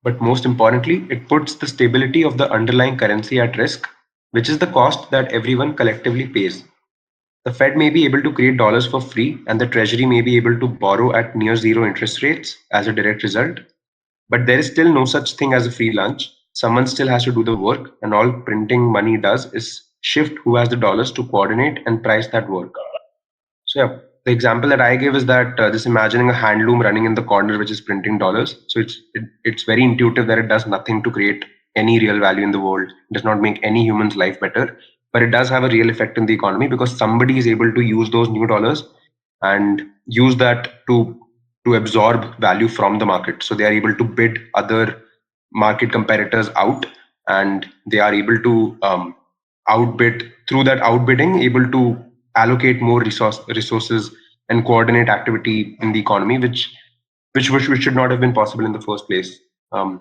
But most importantly, it puts the stability of the underlying currency at risk, which is the cost that everyone collectively pays. The Fed may be able to create dollars for free, and the Treasury may be able to borrow at near zero interest rates as a direct result. But there is still no such thing as a free lunch. Someone still has to do the work, and all printing money does is shift who has the dollars to coordinate and price that work. So yeah, the example that I give is that just imagining a handloom running in the corner which is printing dollars. So it's very intuitive that it does nothing to create any real value in the world. It does not make any human's life better, but it does have a real effect in the economy because somebody is able to use those new dollars and use that to absorb value from the market. So they are able to bid other market competitors out, and they are able to outbid through that outbidding, able to allocate more resources and coordinate activity in the economy, which should not have been possible in the first place. Um,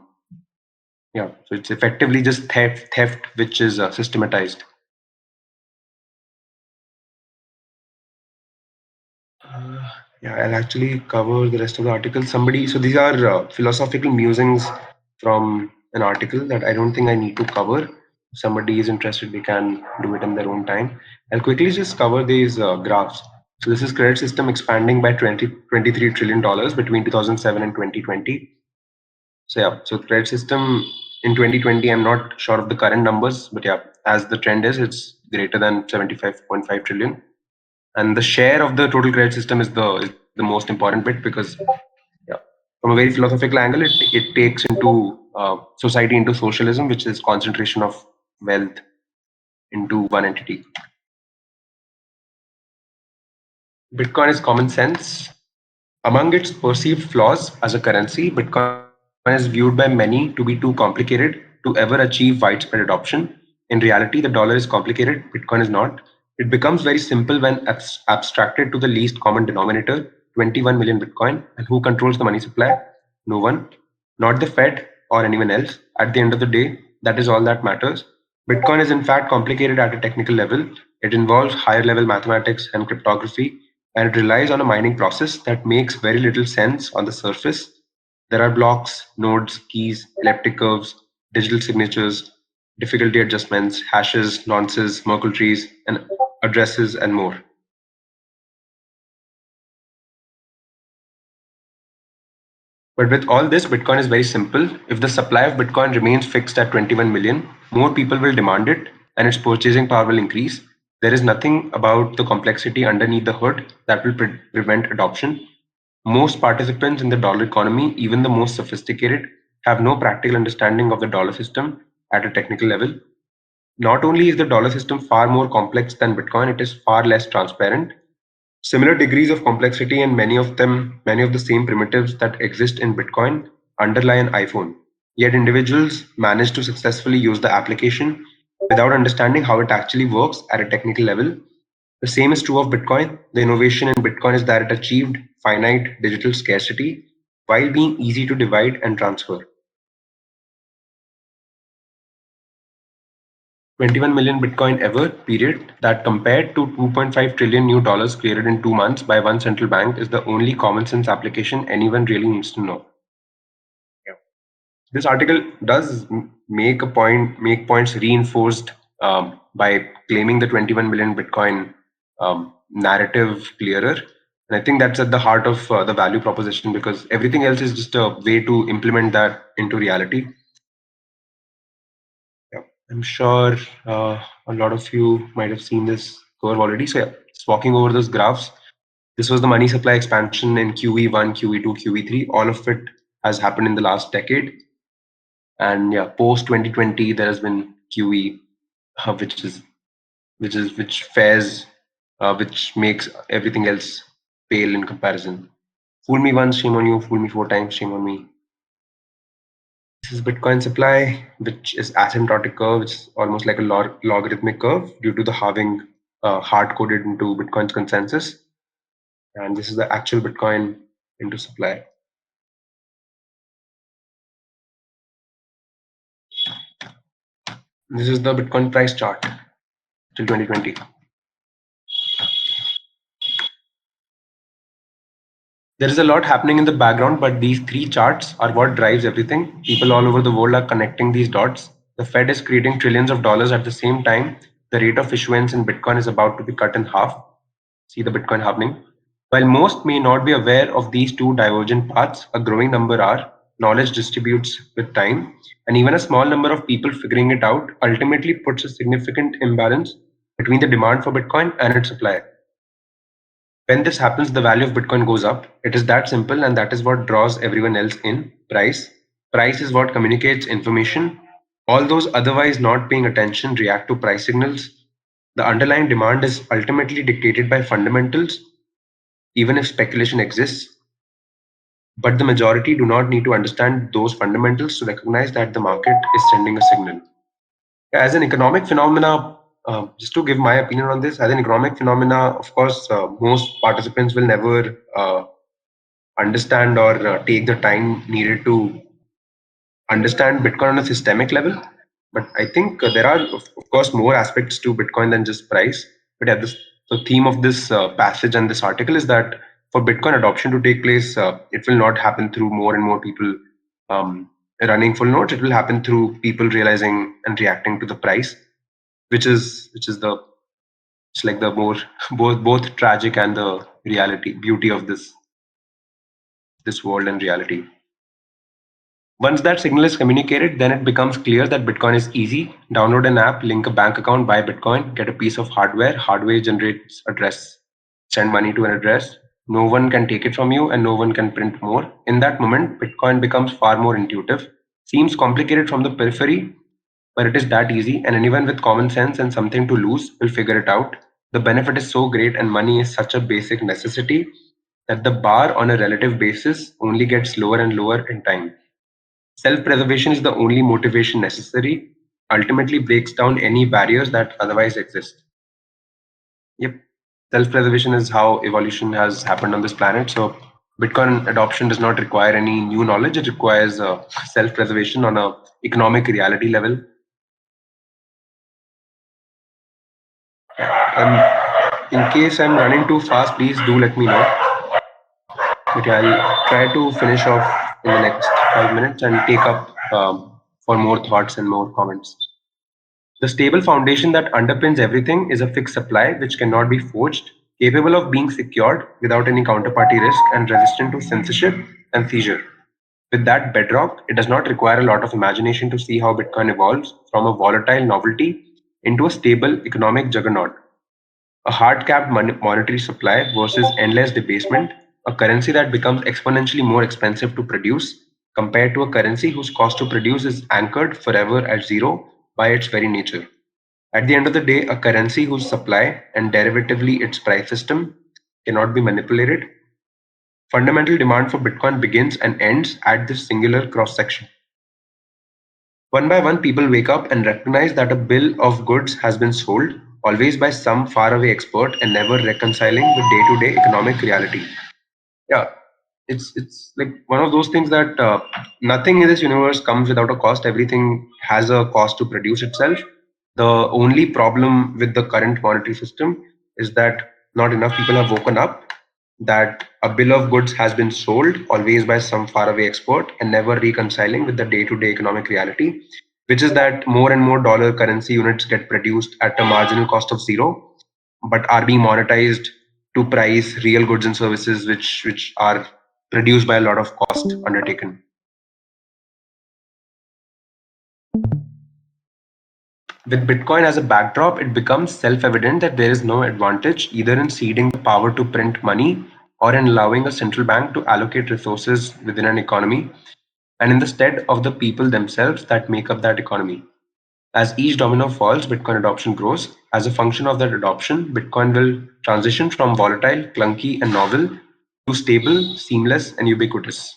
yeah, so it's effectively just theft which is systematized. Yeah, I'll actually cover the rest of the article. So these are philosophical musings from an article that I don't think I need to cover. If somebody is interested, they can do it in their own time. I'll quickly just cover these graphs. So this is credit system expanding by $23 trillion between 2007 and 2020. So yeah, so credit system in 2020, I'm not sure of the current numbers, but yeah, as the trend is, it's greater than 75.5 trillion. And the share of the total credit system is the most important bit because yeah, from a very philosophical angle, it takes into society into socialism, which is concentration of wealth into one entity. Bitcoin is common sense. Among its perceived flaws as a currency, Bitcoin is viewed by many to be too complicated to ever achieve widespread adoption. In reality, the dollar is complicated, Bitcoin is not. It becomes very simple when abstracted to the least common denominator, 21 million Bitcoin. And who controls the money supply? No one, not the Fed or anyone else. At the end of the day, that is all that matters. Bitcoin is in fact complicated at a technical level. It involves higher level mathematics and cryptography, and it relies on a mining process that makes very little sense on the surface. There are blocks, nodes, keys, elliptic curves, digital signatures, difficulty adjustments, hashes, nonces, Merkle trees, and addresses, and more. But with all this, Bitcoin is very simple. If the supply of Bitcoin remains fixed at 21 million, more people will demand it and its purchasing power will increase. There is nothing about the complexity underneath the hood that will prevent adoption. Most participants in the dollar economy, even the most sophisticated, have no practical understanding of the dollar system at a technical level. Not only is the dollar system far more complex than Bitcoin, it is far less transparent. Similar degrees of complexity and many of the same primitives that exist in Bitcoin underlie an iPhone. Yet individuals manage to successfully use the application without understanding how it actually works at a technical level. The same is true of Bitcoin. The innovation in Bitcoin is that it achieved finite digital scarcity while being easy to divide and transfer. 21 million Bitcoin ever, period, that compared to 2.5 trillion new dollars created in 2 months by one central bank is the only common sense application anyone really needs to know. Yeah. This article does make points reinforced by claiming the 21 million Bitcoin narrative clearer. And I think that's at the heart of the value proposition because everything else is just a way to implement that into reality. Yeah, I'm sure a lot of you might have seen this curve already. So yeah, just walking over those graphs. This was the money supply expansion in QE1, QE2, QE3. All of it has happened in the last decade. And yeah, post 2020, there has been QE, which fares, which makes everything else pale in comparison. Fool me once, shame on you. Fool me 4 times, shame on me. This is Bitcoin supply, which is asymptotic curve, which is almost like a logarithmic curve due to the halving hard coded into Bitcoin's consensus. And this is the actual Bitcoin into supply. This is the Bitcoin price chart till 2020. There is a lot happening in the background, but these three charts are what drives everything. People all over the world are connecting these dots. The Fed is creating trillions of dollars at the same time. The rate of issuance in Bitcoin is about to be cut in half. See the Bitcoin happening. While most may not be aware of these two divergent paths, a growing number are. Knowledge distributes with time, and even a small number of people figuring it out ultimately puts a significant imbalance between the demand for Bitcoin and its supply. When this happens, the value of Bitcoin goes up. It is that simple, and that is what draws everyone else in. Price. Price is what communicates information. All those otherwise not paying attention react to price signals. The underlying demand is ultimately dictated by fundamentals, even if speculation exists. But the majority do not need to understand those fundamentals to recognize that the market is sending a signal. As an economic phenomena, just to give my opinion on this, as an economic phenomena, of course, most participants will never understand or take the time needed to understand Bitcoin on a systemic level. But I think there are, of course, more aspects to Bitcoin than just price. But yeah, the theme of this passage and this article is that for Bitcoin adoption to take place, it will not happen through more and more people um, running full nodes. It will happen through people realizing and reacting to the price, which is the it's like the more both tragic and the reality beauty of this world and reality. Once that signal is communicated, then it becomes clear that Bitcoin is easy. Download an app, link a bank account, buy Bitcoin, get a piece of hardware. Hardware generates address, send money to an address. No one can take it from you and no one can print more. In that moment, Bitcoin becomes far more intuitive. Seems complicated from the periphery, but it is that easy, and anyone with common sense and something to lose will figure it out. The benefit is so great, and money is such a basic necessity that the bar on a relative basis only gets lower and lower in time. Self preservation is the only motivation necessary, ultimately breaks down any barriers that otherwise exist. Yep. Self preservation is how evolution has happened on this planet. So, Bitcoin adoption does not require any new knowledge, it requires self preservation on a economic reality level. In case I'm running too fast, please do let me know. Okay, I'll try to finish off in the next 5 minutes and take up for more thoughts and more comments. The stable foundation that underpins everything is a fixed supply which cannot be forged, capable of being secured without any counterparty risk, and resistant to censorship and seizure. With that bedrock, it does not require a lot of imagination to see how Bitcoin evolves from a volatile novelty into a stable economic juggernaut. A hard capped monetary supply versus endless debasement, a currency that becomes exponentially more expensive to produce compared to a currency whose cost to produce is anchored forever at zero by its very nature. At the end of the day, a currency whose supply and derivatively its price system cannot be manipulated. Fundamental demand for Bitcoin begins and ends at this singular cross section. One by one, people wake up and recognize that a bill of goods has been sold, always by some faraway expert and never reconciling with day to day economic reality. Yeah, it's like one of those things that nothing in this universe comes without a cost. Everything has a cost to produce itself. The only problem with the current monetary system is that not enough people have woken up that a bill of goods has been sold always by some faraway expert and never reconciling with the day-to-day economic reality, which is that more and more dollar currency units get produced at a marginal cost of zero but are being monetized to price real goods and services which are produced by a lot of cost undertaken. With Bitcoin as a backdrop, it becomes self-evident that there is no advantage either in ceding the power to print money or in allowing a central bank to allocate resources within an economy and in the stead of the people themselves that make up that economy. As each domino falls, Bitcoin adoption grows. As a function of that adoption, Bitcoin will transition from volatile, clunky, and novel to stable, seamless, and ubiquitous.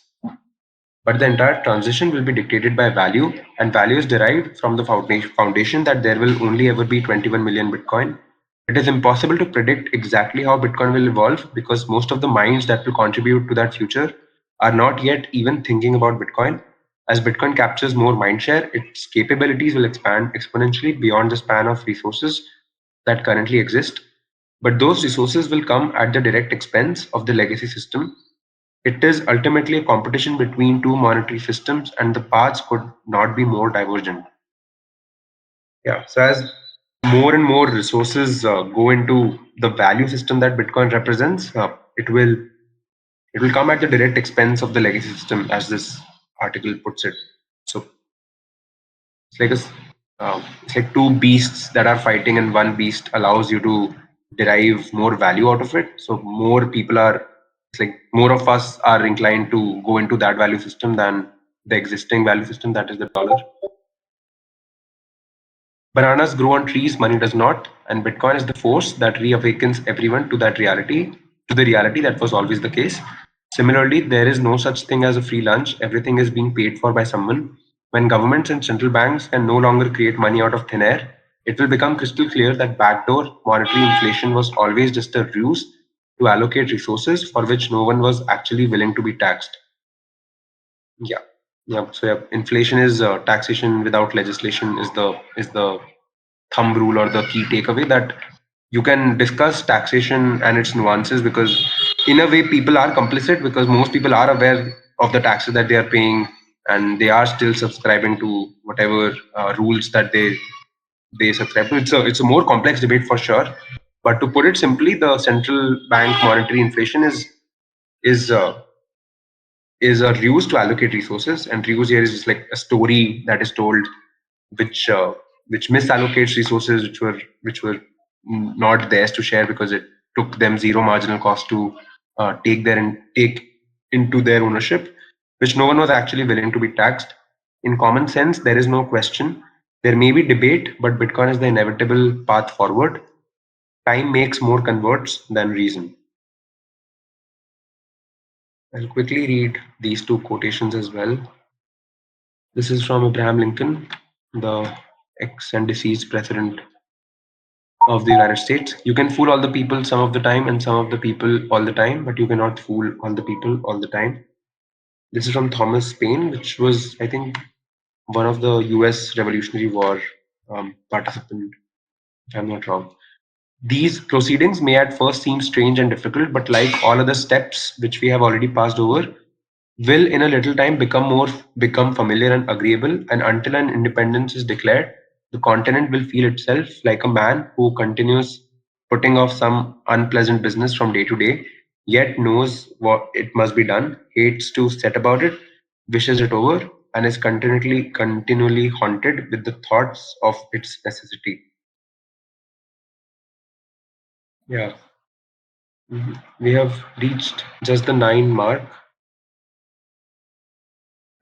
But the entire transition will be dictated by value, and value is derived from the foundation that there will only ever be 21 million Bitcoin. It is impossible to predict exactly how Bitcoin will evolve because most of the minds that will contribute to that future are not yet even thinking about Bitcoin. As Bitcoin captures more mindshare, its capabilities will expand exponentially beyond the span of resources that currently exist. But those resources will come at the direct expense of the legacy system. It is ultimately a competition between two monetary systems, and the paths could not be more divergent. Yeah. So as more and more resources go into the value system that Bitcoin represents, it will come at the direct expense of the legacy system, as this article puts it. So it's like it's like two beasts that are fighting, and one beast allows you to derive more value out of it. So more people are, it's like more of us are inclined to go into that value system than the existing value system, that is the dollar. Bananas grow on trees, money does not, and Bitcoin is the force that reawakens everyone to that reality, to the reality that was always the case. Similarly, there is no such thing as a free lunch. Everything is being paid for by someone. When governments and central banks can no longer create money out of thin air, it will become crystal clear that backdoor monetary inflation was always just a ruse to allocate resources for which no one was actually willing to be taxed. Yeah, yeah. So yeah, inflation is taxation without legislation is the thumb rule or the key takeaway, that you can discuss taxation and its nuances because in a way people are complicit because most people are aware of the taxes that they are paying and they are still subscribing to whatever rules that they subscribe to. It's a more complex debate for sure, but to put it simply, the central bank monetary inflation is uh, is a ruse to allocate resources, and ruse here is just like a story that is told which uh, which misallocates resources which were not theirs to share because it took them zero marginal cost to take into their ownership, which no one was actually willing to be taxed. In common sense, there is no question. There may be debate, but Bitcoin is the inevitable path forward. Time makes more converts than reason. I'll quickly read these two quotations as well. This is from Abraham Lincoln, the ex and deceased president of the United States. You can fool all the people some of the time and some of the people all the time, but you cannot fool all the people all the time. This is from Thomas Paine, which was, I think, one of the US Revolutionary War participant, if I'm not wrong. These proceedings may at first seem strange and difficult, but like all other steps which we have already passed over, will in a little time become familiar and agreeable, and until an independence is declared, the continent will feel itself like a man who continues putting off some unpleasant business from day to day, yet knows what it must be done, hates to set about it, wishes it over, and is continually haunted with the thoughts of its necessity. Yeah. We have reached just the 9 mark.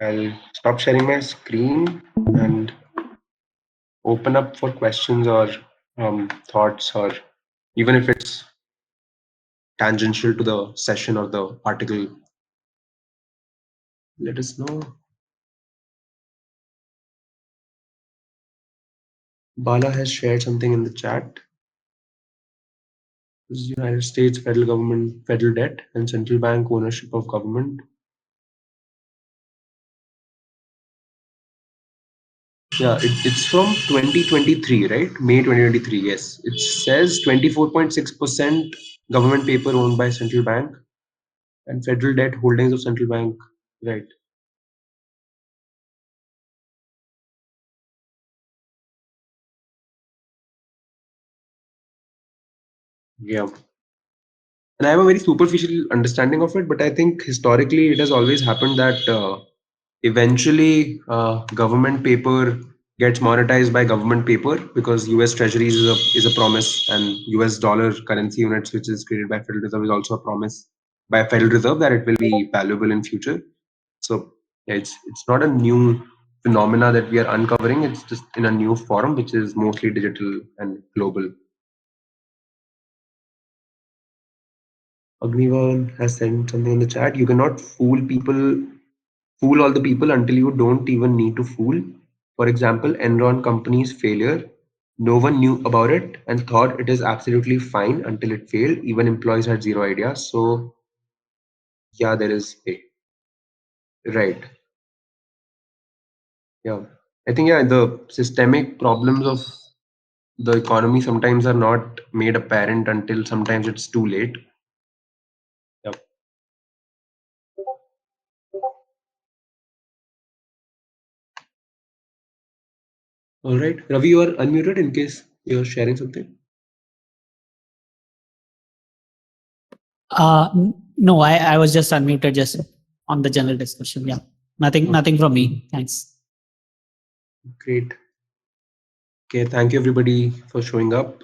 I'll stop sharing my screen and open up for questions or thoughts, or even if it's tangential to the session or the article, let us know. Bala has shared something in the chat. This is United States federal government, federal debt, and central bank ownership of government. Yeah, it's from 2023, right? May 2023. Yes, it says 24.6% government paper owned by central bank and federal debt holdings of central bank. Right. Yeah. And I have a very superficial understanding of it, but I think historically it has always happened that eventually government paper gets monetized by government paper, because US Treasuries is a promise, and US dollar currency units, which is created by Federal Reserve, is also a promise by Federal Reserve that it will be valuable in future. So yeah, it's not a new phenomena that we are uncovering. It's just in a new form, which is mostly digital and global. Agnivan has sent something in the chat. You cannot fool all the people until you don't even need to fool. For example, Enron company's failure. No one knew about it and thought it is absolutely fine until it failed. Even employees had zero idea. So yeah, there is a right. Yeah. I think yeah, the systemic problems of the economy sometimes are not made apparent until sometimes it's too late. Yeah. All right. Ravi, you are unmuted in case you're sharing something. No, I was just unmuted just on the general discussion. Yeah, nothing from me. Thanks. Great. Okay, thank you everybody for showing up.